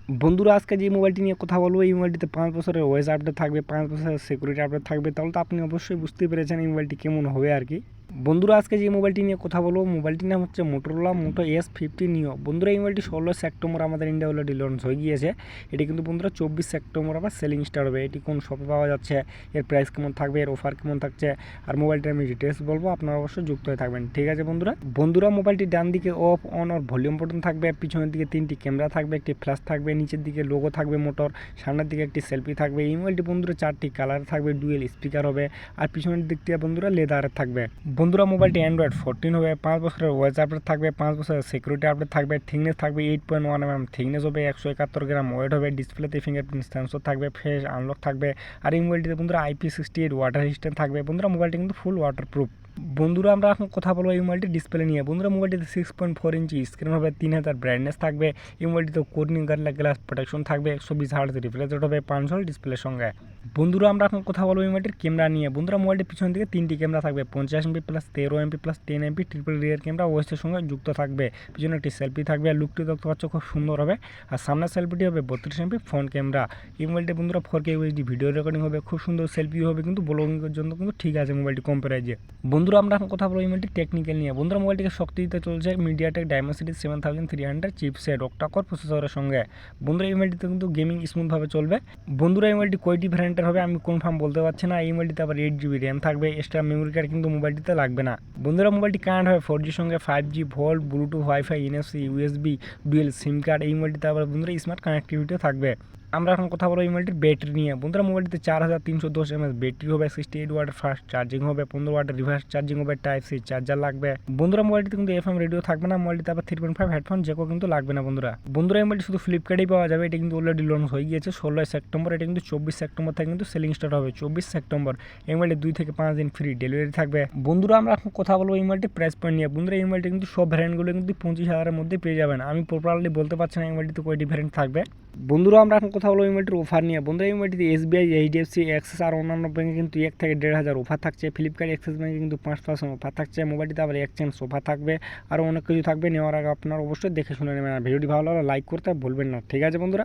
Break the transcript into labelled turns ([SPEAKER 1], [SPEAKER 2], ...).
[SPEAKER 1] বন্ধুরা আজকে যে মোবাইলটি নিয়ে কথা বলবো এই মোবাইলটিতে 5 বছরের ওএস আপডেট থাকবে, 5 বছরের সিকিউরিটি আপডেট থাকবে। তাহলে তো আপনি অবশ্যই বুঝতে পেরেছেন এই মোবাইলটি কেমন হবে আর কি। বন্ধুরা আজকে যে মোবাইলটি নিয়ে কথা বলবো মোবাইলটির নাম হচ্ছে মোটোরোলা মোটো S50 নিও। বন্ধুরা এই মোবাইলটি 16 সেপ্টেম্বর আমাদের ইন্ডিয়া অলরেডি লঞ্চ হয়ে গিয়েছে। এটি কিন্তু বন্ধুরা 24 সেপ্টেম্বর আবার সেলিং স্টার্ট হবে। এটি কোন শপে পাওয়া যাচ্ছে, এর প্রাইস কেমন থাকবে, এর অফার কেমন থাকছে আর মোবাইলটির আমি ডিটেলস বলবো, আপনারা অবশ্যই যুক্ত হয়ে থাকবেন। ঠিক আছে বন্ধুরা মোবাইলটির ডান দিকে অফ অন আর ভলিউম বাটন থাকবে, পিছনের দিকে 3টি ক্যামেরা থাকবে, একটি ফ্ল্যাশ থাকবে, নিচের দিকে লোগো থাকবে মোটর, সামনের দিকে একটি সেলফি থাকবে। এই মোবাইলটি বন্ধুরা 4টি কালার থাকবে, ডুয়েল স্পিকার হবে আর পিছনের দিক থেকে বন্ধুরা লেদারের থাকবে। বন্ধুরা মোবাইলটি অ্যান্ড্রয়েড 14 হবে, 5 বছরের ওয়েস আপডেট থাকবে, 5 বছরের সিকিউরিটি আপডেট থাকবে, থিকনেস থাকবে 8.1 mm থিকনেস হবে, 171 গ্রাম ওয়েট হবে, ডিসপ্লেতে ফিঙ্গারপ্রিন্ট সেন্সর থাকবে, ফেস আনলক থাকবে আর এই মোবাইলটিতে বন্ধুরা IP68 ওয়াটার রেজিস্ট্যান্ট থাকবে। বন্ধুরা মোবাইলটি কিন্তু ফুল ওয়াটারপ্রুফ। বন্ধুরা আমরা এখন কথা বলবো এই মোবাইলটির ডিসপ্লে নিয়ে। বন্ধুরা মোবাইলটিতে 6.4 ইঞ্চি স্ক্রিন হবে, 3000 ব্রাইটনেস থাকবে। এই মোবাইলটিতে কোর্নিং গ্লাস প্রোটেকশন থাকবে, 120 হার্জ রিফ্রেশ রেট হবে, 5 হল ডিসপ্লের সঙ্গে। বন্ধুরা আমরা এখন কথা বলবো এই মোবাইলটির ক্যামেরা নিয়ে। বন্ধুরা মোবাইলটির পিছন দিকে 3টি ক্যামেরা থাকবে, 50 MP plus 13 MP plus 10 MP triple rear camera ওএসের সঙ্গে যুক্ত থাকবে। পিছনে একটি সেলফি থাকবে, লুকটি দেখতে পাচ্ছ খুব সুন্দর হবে। আর সামনের সেলফিটি হবে 32 MP ফ্রন্ট ক্যামেরা। এই মোবাইলটি বন্ধুরা 4K UHD ভিডিও রেকর্ডিং হবে, খুব সুন্দর সেলফি হবে, কিন্তু ব্লগিংয়ের জন্য কিন্তু ঠিক আছে মোবাইলটি কম প্রাইজে। বন্ধুরা আমরা এখন কথা বলবো এই মোবাইলটি টেকনিক্যাল নিয়ে। বন্ধুরা মোবাইলটিকে শক্তি দিতে চলছে মিডিয়াটেক ডাইমেনসিটি 7300 চিপসেট অক্টা-কোর প্রসেসরের সঙ্গে। বন্ধুরা এই মোবাইলটিতে কিন্তু গেমিং স্মুথভাবে চলবে। বন্ধুরা এই মোবাইলটি কয়টি ভ্যারিয়েন্টের হবে আমি কনফার্ম বলতে পারছি না। এই মোবাইলটিতে আবার 8GB র্যাম থাকবে, এক্সট্রা মেমোরি কার্ড কিন্তু মোবাইলটিতে লাগবে না। বন্ধুরা মোবাইলটি কানেক্ট হবে 4G সঙ্গে, 5G volt Bluetooth wifi NFC USB dual সিম কার্ড। এই মোবাইলটিতে আবার বন্ধুরা স্মার্ট কানেক্টিভিটিও থাকবে। আমরা এখন কথা বলবো এই মোবাইলটির ব্যাটারি নিয়ে। বন্ধুরা মোবাইলটিতে 4310 mAh ব্যাটারি হবে, 68 ওয়াটের ফাস্ট চার্জিং হবে, 15 ওয়াটের রিভার্স চার্জিং হবে, টাইপ সি চার্জার লাগবে। বন্ধুরা মোবাইলটিতে কিন্তু FM রেডিও থাকবে না, মোবাইলটিতে আবার 3.5 হেডফোন জ্যাকও কিন্তু লাগবে না। বন্ধুরা এই মোবাইলটি শুধু ফ্লিপকার্টেই পাওয়া যাবে। এটা কিন্তু অলরেডি লঞ্চ হয়ে গিয়েছে 16 সেপ্টেম্বর। এটা কিন্তু 24 সেপ্টেম্বর থেকে কিন্তু সেলিং স্টার্ট হবে। 24 সেপ্টেম্বর এই মোবাইলটি 2 থেকে 5 দিন ফ্রি ডেলিভারি থাকবে। বন্ধুরা আমরা এখন কথা বলবো এই মোবাইলটির প্রাইস পয়েন্ট নিয়ে। বন্ধুরা এই মোবাইলটি কিন্তু সব ভ্যারিয়েন্টগুলো কিন্তু 25,000-এর মধ্যে পেয়ে যাবেন। আমি প্রপারলি বলতে পারছি না এই মোবাইলটিতে কয়টি ভ্যারিয়েন্ট থাকবে। বন্ধুরা আমরা এখন কথা বলবো এই মোবাইলটির অফার নিয়ে। বন্ধুরা এই মোবাইলটিতে SBI HDFC অ্যাক্সেস আর অন্যান্য ব্যাংকে কিন্তু 1 থেকে 1,500 অফার থাকছে। ফ্লিপকার্ট অ্যাক্সেস ব্যাংকে কিন্তু 5% অফার থাকছে। মোবাইলটিতে আবার এক্সচেঞ্জ অফার থাকবে, আরও অনেক কিছু থাকবে। নেওয়ার আগে আপনারা অবশ্যই দেখে শুনে নেবেন। আর ভিডিওটি ভালো লাগলে লাইক করতে ভুলবেন না। ঠিক আছে বন্ধুরা।